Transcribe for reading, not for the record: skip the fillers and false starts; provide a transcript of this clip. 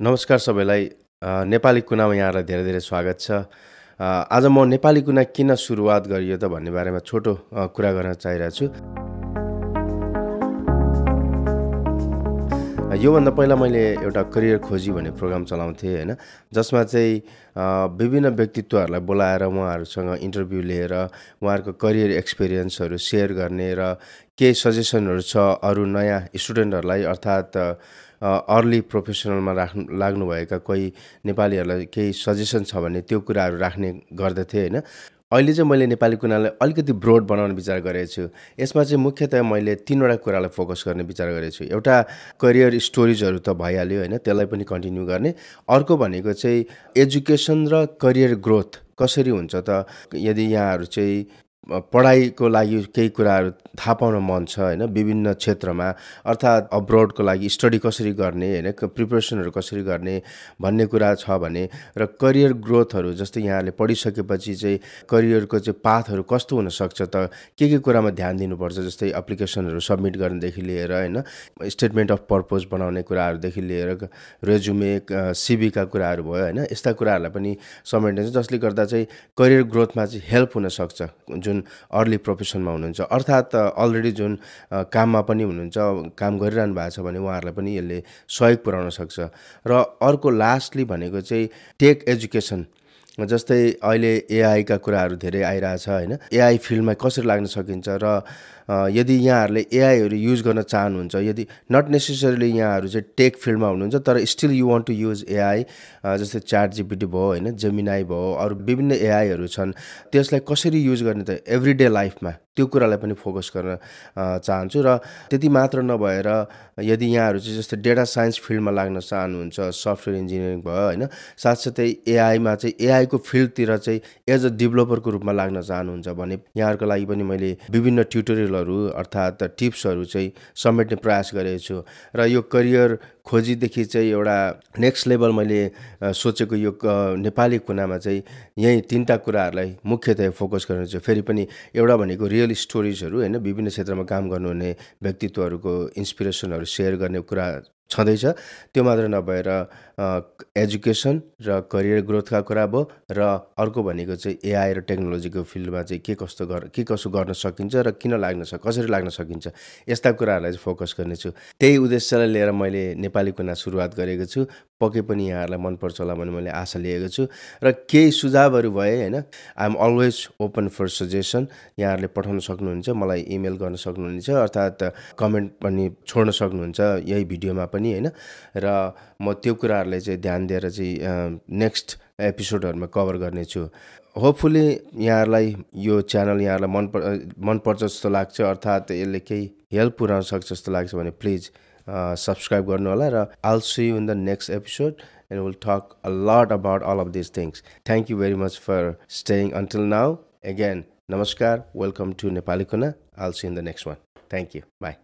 नमस्कार सबैलाई। नेपाली कुनामा यहाँलाई धेरै धेरै स्वागत छ। आज म नेपाली कुना किन सुरुवात गरियो त भन्ने बारेमा छोटो कुरा गर्न चाहिरहेको छु। योभन्दा पहिला मैले एउटा करियर खोजी भन्ने प्रोग्राम चलाउँथेँ होइन, जसमा चाहिँ विभिन्न व्यक्तित्वहरूलाई बोलाएर उहाँहरूसँग इन्टरभ्यू लिएर उहाँहरूको करियर एक्सपिरियन्सहरू सेयर गर्ने र केही सजेसनहरू छ अरू नयाँ स्टुडेन्टहरूलाई अर्थात् अर्ली प्रोफेसनलमा लाग्नुभएका कोही नेपालीहरूलाई केही सजेसन छ भने त्यो कुराहरू राख्ने गर्दथे होइन। अहिले चाहिँ मैले नेपाली कुनालाई अलिकति ब्रोड बनाउने विचार गरेको छु। यसमा चाहिँ मुख्यतया मैले 3वटा कुरालाई फोकस गर्ने विचार गरेको छु। एउटा करियर स्टोरिजहरू त भइहाल्यो होइन, त्यसलाई पनि कन्टिन्यू गर्ने। अर्को भनेको चाहिँ एजुकेसन र करियर ग्रोथ कसरी हुन्छ त, यदि यहाँहरू चाहिँ पढाइको लागि केही कुराहरू थाहा पाउन मन छ होइन, विभिन्न क्षेत्रमा अर्थात् अब्रोडको लागि स्टडी कसरी गर्ने होइन, प्रिपरेसनहरू कसरी गर्ने भन्ने कुरा छ भने, र करियर ग्रोथहरू जस्तै यहाँले पढिसकेपछि चाहिँ करियरको चाहिँ पाथहरू कस्तो हुनसक्छ त, के कुरामा ध्यान दिनुपर्छ, जस्तै एप्लिकेसनहरू सबमिट गर्नेदेखि लिएर होइन, स्टेटमेन्ट अफ पर्पज बनाउने कुराहरूदेखि लिएर रेजुमे सिभीका कुराहरू भयो होइन, यस्ता कुराहरूलाई पनि समेट्ने छ, जसले गर्दा चाहिँ करियर ग्रोथमा चाहिँ हेल्प हुनसक्छ जुन अर्ली प्रोफेसनमा हुनुहुन्छ, अर्थात् अलरेडी जुन काममा पनि हुनुहुन्छ, काम गरिरहनु भएको छ भने उहाँहरूलाई पनि यसले सहयोग पुर्याउन सक्छ। र अर्को लास्टली भनेको चाहिँ टेक एजुकेसन, जस्तै अहिले एआईका कुराहरू धेरै आइरहेछ होइन, एआई फिल्डमा कसरी लाग्न सकिन्छ र यदि यहाँहरूले एआईहरू युज गर्न चाहनुहुन्छ, यदि नट नेसेसरीली यहाँहरू चाहिँ टेक फिल्डमा हुनुहुन्छ तर still you want to use AI, जस्तै च्याट जिपिटी भयो होइन, जेमिनाई भयो, अरू विभिन्न एआईहरू छन्, त्यसलाई कसरी युज गर्ने त एभ्रिडे लाइफमा, त्यो कुरालाई पनि फोकस गर्न चाहन्छु। र त्यति मात्र नभएर यदि यहाँहरू चाहिँ जस्तै डेटा साइन्स फिल्डमा लाग्न चाहनुहुन्छ, सफ्टवेयर इन्जिनियरिङ भयो होइन, साथसाथै एआईमा चाहिँ एआईको फिल्डतिर चाहिँ एज अ डेभलपरको रूपमा लाग्न चाहनुहुन्छ भने यहाँहरूको लागि पनि मैले विभिन्न ट्युटोरियलहरू अर्थात् टिप्सहरू चाहिँ समेट्ने प्रयास गरेको छु। र यो करियर खोजीदेखि चाहिँ एउटा नेक्स्ट लेभल मैले सोचेको यो नेपाली कुनामा चाहिँ यही 3टा कुराहरूलाई मुख्यतया फोकस गर्नु छ। फेरि पनि एउटा भनेको रियल स्टोरिजहरू होइन, विभिन्न क्षेत्रमा काम गर्नुहुने व्यक्तित्वहरूको इन्सपिरेसनहरू सेयर गर्ने कुरा छँदैछ। त्यो मात्र नभएर एजुकेसन र करियर ग्रोथका कुरा भयो, र अर्को भनेको चाहिँ एआई र टेक्नोलोजीको फिल्डमा चाहिँ के कसो गर्न सकिन्छ र किन कसरी लाग्न सकिन्छ, यस्ता कुराहरूलाई चाहिँ फोकस गर्नेछु। त्यही उद्देश्यलाई लिएर मैले नेपाली कुना सुरुवात गरेको छु। पक्कै पनि यहाँहरूलाई मनपर्छ होला भन्ने मैले आशा लिएको छु। र केही सुझावहरू भए होइन, I am always open for suggestion. यहाँहरूले पठाउन सक्नुहुन्छ, मलाई इमेल गर्न सक्नुहुन्छ, अर्थात् कमेन्ट पनि छोड्न सक्नुहुन्छ यही भिडियोमा पनि होइन। र म त्यो कुराहरूलाई चाहिँ ध्यान दिएर चाहिँ नेक्स्ट एपिसोडहरूमा कभर गर्नेछु। होपफुली यहाँहरूलाई यो च्यानल यहाँहरूलाई मनपर्छ जस्तो लाग्छ, अर्थात् यसले केही हेल्प पुर्याउन सक्छ जस्तो लाग्छ भने प्लिज subscribe गर्नु होला। र I'll see you in the next episode and we'll talk a lot about all of these things. Thank you very much for staying until now. Again, namaskar, welcome to Nepali Kuna. I'll see you in the next one. Thank you. Bye.